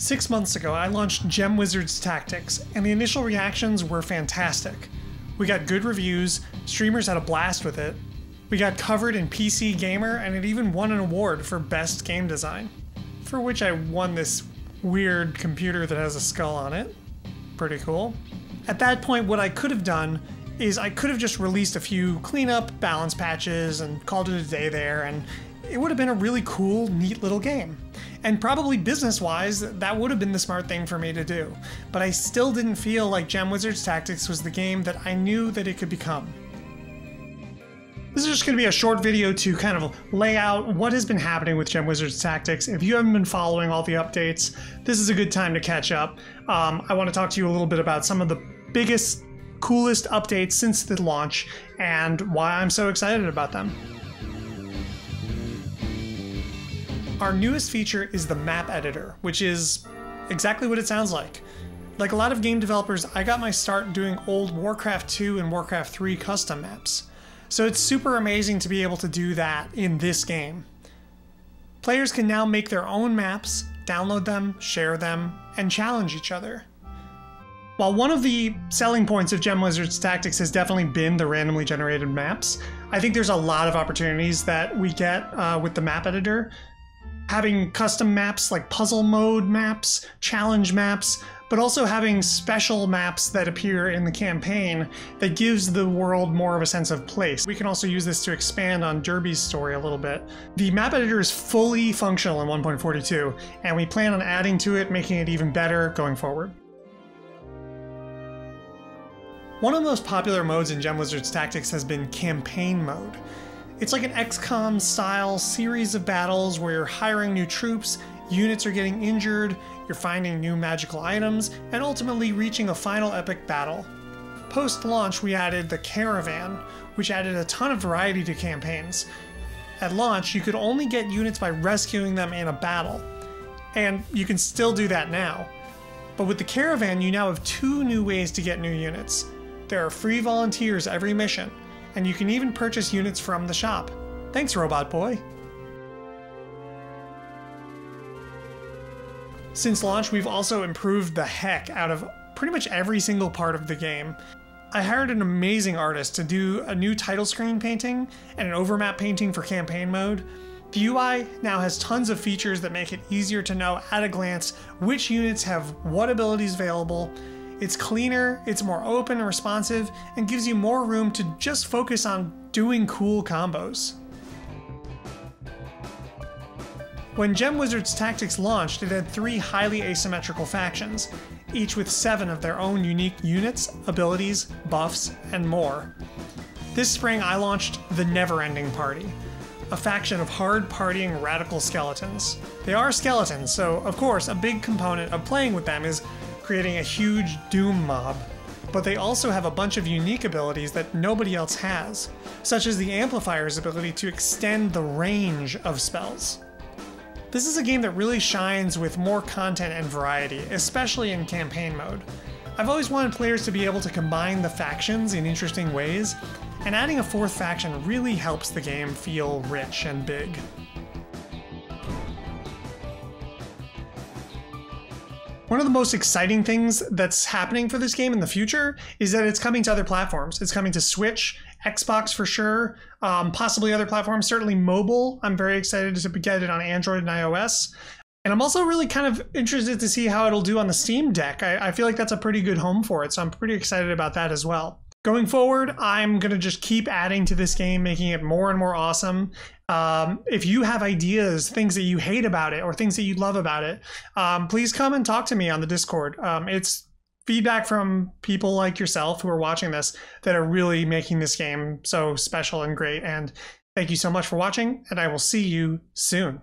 6 months ago, I launched Gem Wizard's Tactics, and the initial reactions were fantastic. We got good reviews, streamers had a blast with it, we got covered in PC Gamer, and it even won an award for Best Game Design, for which I won this weird computer that has a skull on it. Pretty cool. At that point, what I could have done is I could have just released a few cleanup balance patches and called it a day there, and it would have been a really cool, neat little game. And probably business-wise, that would have been the smart thing for me to do. But I still didn't feel like Gem Wizard's Tactics was the game that I knew that it could become. This is just going to be a short video to kind of lay out what has been happening with Gem Wizard's Tactics. If you haven't been following all the updates, this is a good time to catch up. I want to talk to you a little bit about some of the biggest, coolest updates since the launch and why I'm so excited about them. Our newest feature is the map editor, which is exactly what it sounds like. Like a lot of game developers, I got my start doing old Warcraft 2 and Warcraft 3 custom maps. So it's super amazing to be able to do that in this game. Players can now make their own maps, download them, share them, and challenge each other. While one of the selling points of Gem Wizard's Tactics has definitely been the randomly generated maps, I think there's a lot of opportunities that we get with the map editor. Having custom maps like puzzle mode maps, challenge maps, but also having special maps that appear in the campaign that gives the world more of a sense of place. We can also use this to expand on Derby's story a little bit. The map editor is fully functional in 1.42, and we plan on adding to it, making it even better going forward. One of the most popular modes in Gem Wizard's Tactics has been campaign mode. It's like an XCOM style series of battles where you're hiring new troops, units are getting injured, you're finding new magical items, and ultimately reaching a final epic battle. Post-launch, we added the Caravan, which added a ton of variety to campaigns. At launch, you could only get units by rescuing them in a battle, and you can still do that now. But with the Caravan, you now have 2 new ways to get new units. There are free volunteers every mission, and you can even purchase units from the shop. Thanks, Robot Boy. Since launch, we've also improved the heck out of pretty much every single part of the game. I hired an amazing artist to do a new title screen painting and an overmap painting for campaign mode. The UI now has tons of features that make it easier to know at a glance which units have what abilities available. It's cleaner, it's more open and responsive, and gives you more room to just focus on doing cool combos. When Gem Wizard's Tactics launched, it had 3 highly asymmetrical factions, each with 7 of their own unique units, abilities, buffs, and more. This spring I launched the Never-Ending Party, a faction of hard-partying radical skeletons. They are skeletons, so of course a big component of playing with them is creating a huge doom mob, but they also have a bunch of unique abilities that nobody else has, such as the Amplifier's ability to extend the range of spells. This is a game that really shines with more content and variety, especially in campaign mode. I've always wanted players to be able to combine the factions in interesting ways, and adding a 4th faction really helps the game feel rich and big. One of the most exciting things that's happening for this game in the future is that it's coming to other platforms. It's coming to Switch, Xbox for sure, possibly other platforms, certainly mobile. I'm very excited to get it on Android and iOS. And I'm also really kind of interested to see how it'll do on the Steam Deck. I feel like that's a pretty good home for it, so I'm pretty excited about that as well. Going forward, I'm going to just keep adding to this game, making it more and more awesome. If you have ideas, things that you hate about it, or things that you love about it, please come and talk to me on the Discord. It's feedback from people like yourself who are watching this that are really making this game so special and great. And thank you so much for watching, and I will see you soon.